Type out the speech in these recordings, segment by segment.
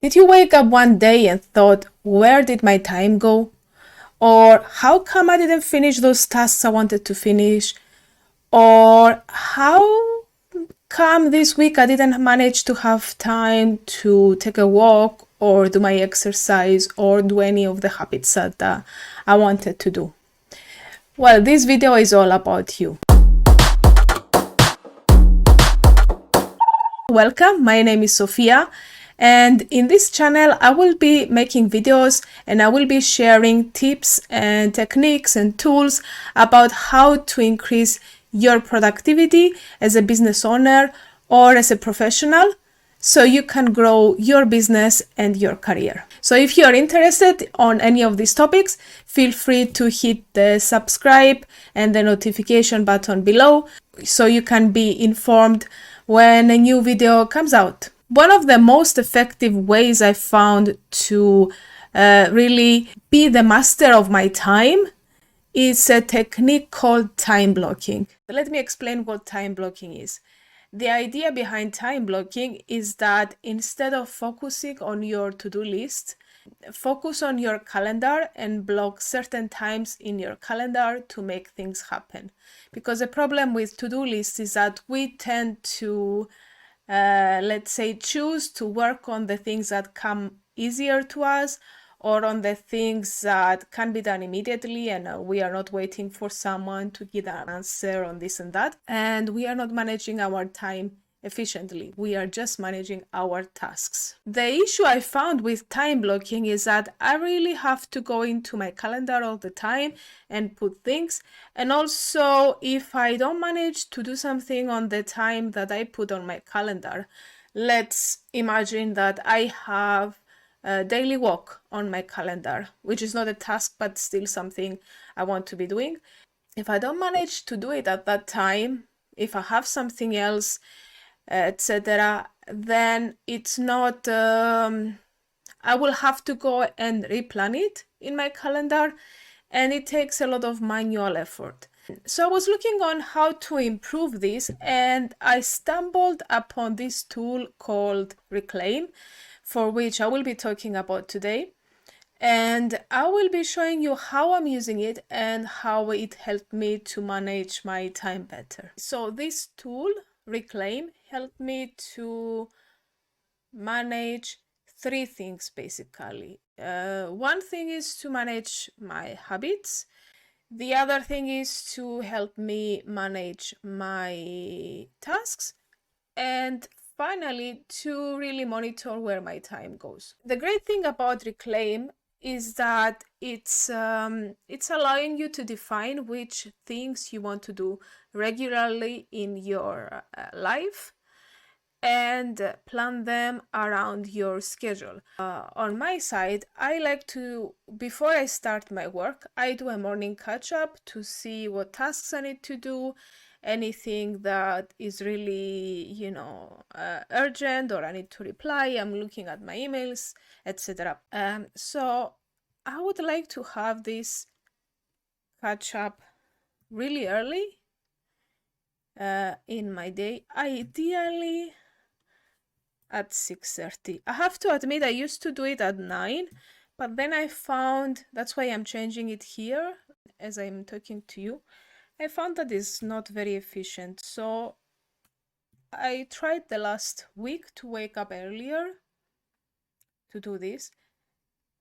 Did you wake up one day and thought, where did my time go? Or how come I didn't finish those tasks I wanted to finish? Or how come this week I didn't manage to have time to take a walk or do my exercise or do any of the habits that I wanted to do? Well, this video is all about you. Welcome, my name is Sophia, and in this channel I will be making videos and I will be sharing tips and techniques and tools about how to increase your productivity as a business owner or as a professional, so you can grow your business and your career. So if you're interested on any of these topics, feel free to hit the subscribe and the notification button below so you can be informed when a new video comes out. One of the most effective ways I found to really be the master of my time is a technique called time blocking. Let me explain what time blocking is. The idea behind time blocking is that instead of focusing on your to-do list, focus on your calendar and block certain times in your calendar to make things happen. Because the problem with to-do lists is that we tend to, let's say, choose to work on the things that come easier to us, or on the things that can be done immediately, and we are not waiting for someone to give an answer on this and that, and we are not managing our time efficiently. We are just managing our tasks. The issue I found with time blocking is that I really have to go into my calendar all the time and put things, and also if I don't manage to do something on the time that I put on my calendar, let's imagine that I have a daily walk on my calendar, which is not a task but still something I want to be doing. If I don't manage to do it at that time, if I have something else, etc., then it's not, I will have to go and replan it in my calendar, and it takes a lot of manual effort. So I was looking on how to improve this, and I stumbled upon this tool called Reclaim, for which I will be talking about today. And I will be showing you how I'm using it and how it helped me to manage my time better. So this tool, Reclaim, helped me to manage three things basically. One thing is to manage my habits. The other thing is to help me manage my tasks. And finally, to really monitor where my time goes. The great thing about Reclaim is that it's allowing you to define which things you want to do regularly in your life and plan them around your schedule. On my side, I like to, before I start my work, I do a morning catch up to see what tasks I need to do, anything that is really, urgent or I need to reply. I'm looking at my emails, etc. So I would like to have this catch up really early in my day, ideally at 6:30. I have to admit I used to do it at 9, but then I found, that's why I'm changing it here as I'm talking to you, I found that it's not very efficient. So I tried the last week to wake up earlier to do this,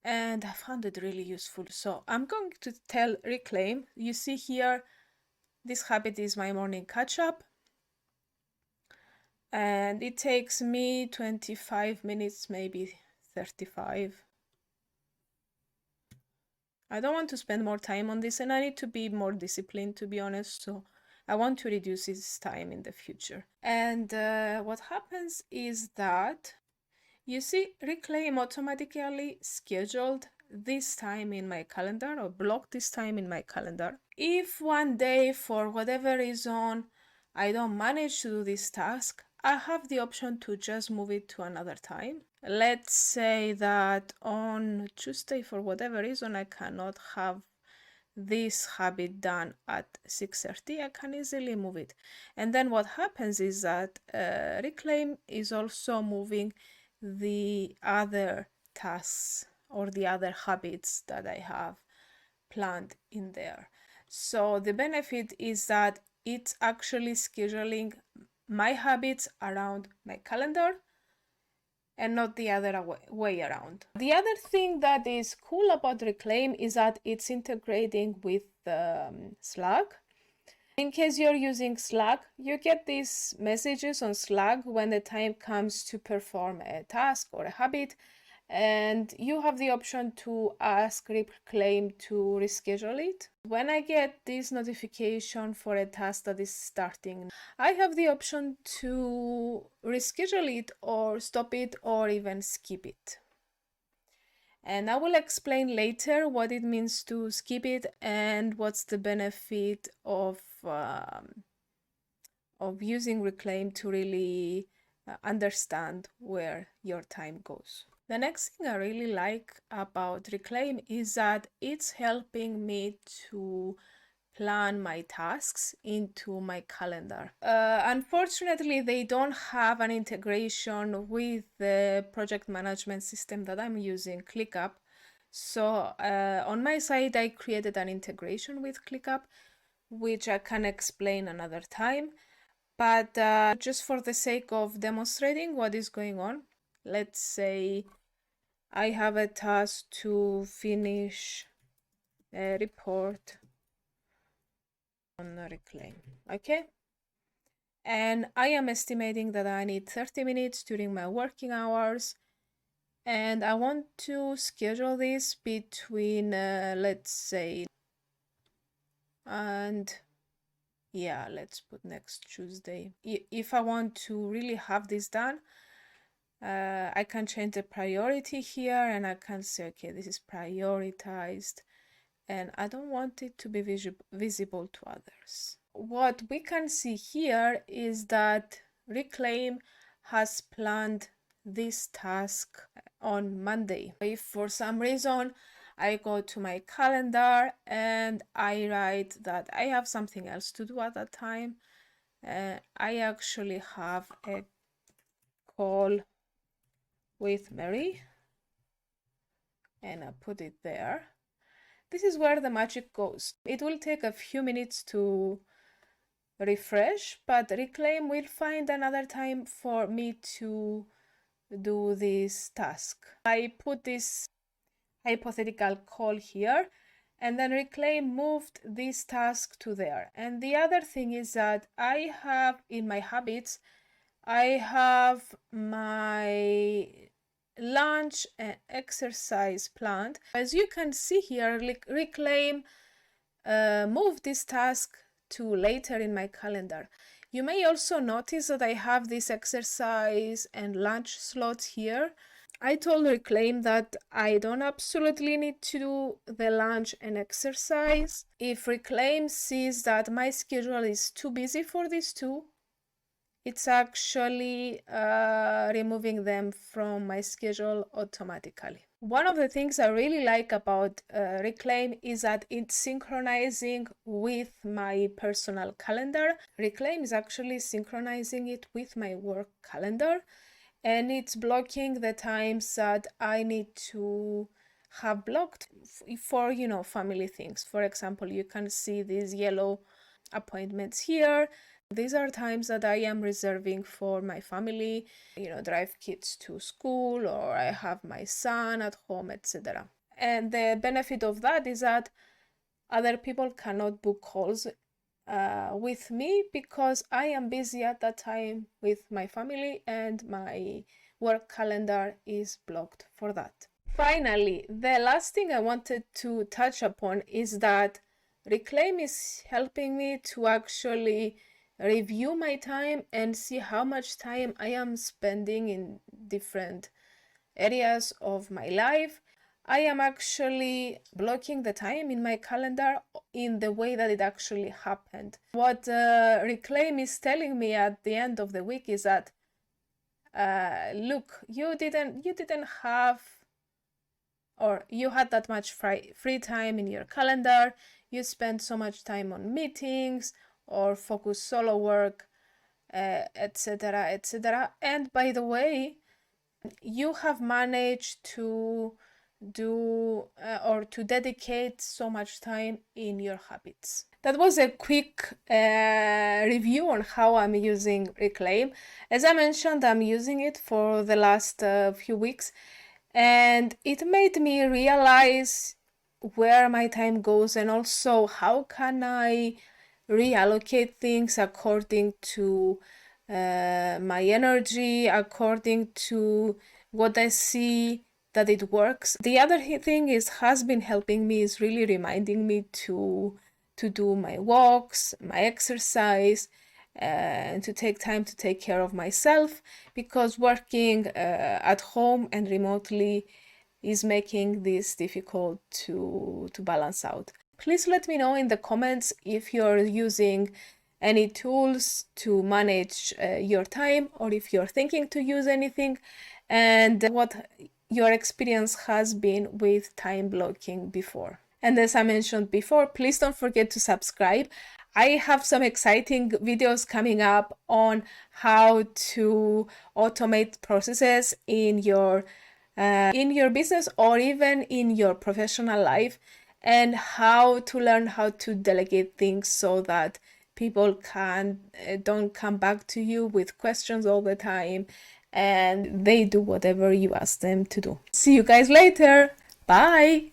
and I found it really useful. So I'm going to tell Reclaim, you see here, this habit is my morning catch up, and it takes me 25 minutes, maybe 35. I don't want to spend more time on this, and I need to be more disciplined, to be honest, so I want to reduce this time in the future. And what happens is that, you see, Reclaim automatically scheduled this time in my calendar, or blocked this time in my calendar. If one day, for whatever reason, I don't manage to do this task, I have the option to just move it to another time. Let's say that on Tuesday, for whatever reason, I cannot have this habit done at 6:30, I can easily move it. And then what happens is that Reclaim is also moving the other tasks or the other habits that I have planned in there. So the benefit is that it's actually scheduling my habits around my calendar and not the other way around. The other thing that is cool about Reclaim is that it's integrating with Slack. In case you're using Slack, you get these messages on Slack when the time comes to perform a task or a habit, and you have the option to ask Reclaim to reschedule it. When I get this notification for a task that is starting, I have the option to reschedule it or stop it or even skip it. And I will explain later what it means to skip it and what's the benefit of using Reclaim to really understand where your time goes. The next thing I really like about Reclaim is that it's helping me to plan my tasks into my calendar. Unfortunately, they don't have an integration with the project management system that I'm using, ClickUp. So on my side, I created an integration with ClickUp, which I can explain another time. But just for the sake of demonstrating what is going on, let's say I have a task to finish a report on Reclaim, okay? And I am estimating that I need 30 minutes during my working hours, and I want to schedule this between, let's say, and yeah, let's put next Tuesday. If I want to really have this done, I can change the priority here and I can say, okay, this is prioritized and I don't want it to be visible to others. What we can see here is that Reclaim has planned this task on Monday. If for some reason I go to my calendar and I write that I have something else to do at that time, I actually have a call with Mary and I put it there. This is where the magic goes. It will take a few minutes to refresh, but Reclaim will find another time for me to do this task. I put this hypothetical call here and then Reclaim moved this task to there. And the other thing is that I have in my habits, I have my lunch and exercise planned. As you can see here, Reclaim move this task to later in my calendar. You may also notice that I have this exercise and lunch slots here. I told Reclaim that I don't absolutely need to do the lunch and exercise. If Reclaim sees that my schedule is too busy for these two, it's actually removing them from my schedule automatically. One of the things I really like about Reclaim is that it's synchronizing with my personal calendar. Reclaim is actually synchronizing it with my work calendar, and it's blocking the times that I need to have blocked for, family things. For example, you can see these yellow appointments here. These are times that I am reserving for my family, drive kids to school, or I have my son at home, etc. And the benefit of that is that other people cannot book calls with me because I am busy at that time with my family and my work calendar is blocked for that. Finally, the last thing I wanted to touch upon is that Reclaim is helping me to actually review my time and see how much time I am spending in different areas of my life. I am actually blocking the time in my calendar in the way that it actually happened. What Reclaim is telling me at the end of the week is that look, you didn't have, or you had that much free time in your calendar, you spent so much time on meetings or focus solo work, etc., etc. And by the way, you have managed to do or to dedicate so much time in your habits. That was a quick review on how I'm using Reclaim. As I mentioned, I'm using it for the last few weeks, and it made me realize where my time goes and also how can I reallocate things according to my energy, according to what I see that it works. The other thing has been helping me is really reminding me to do my walks, my exercise, and to take time to take care of myself, because working at home and remotely is making this difficult to balance out. Please let me know in the comments if you're using any tools to manage your time, or if you're thinking to use anything, and what your experience has been with time blocking before. And as I mentioned before, please don't forget to subscribe. I have some exciting videos coming up on how to automate processes in your business or even in your professional life, and how to learn how to delegate things so that people don't come back to you with questions all the time, and they do whatever you ask them to do. See you guys later. Bye.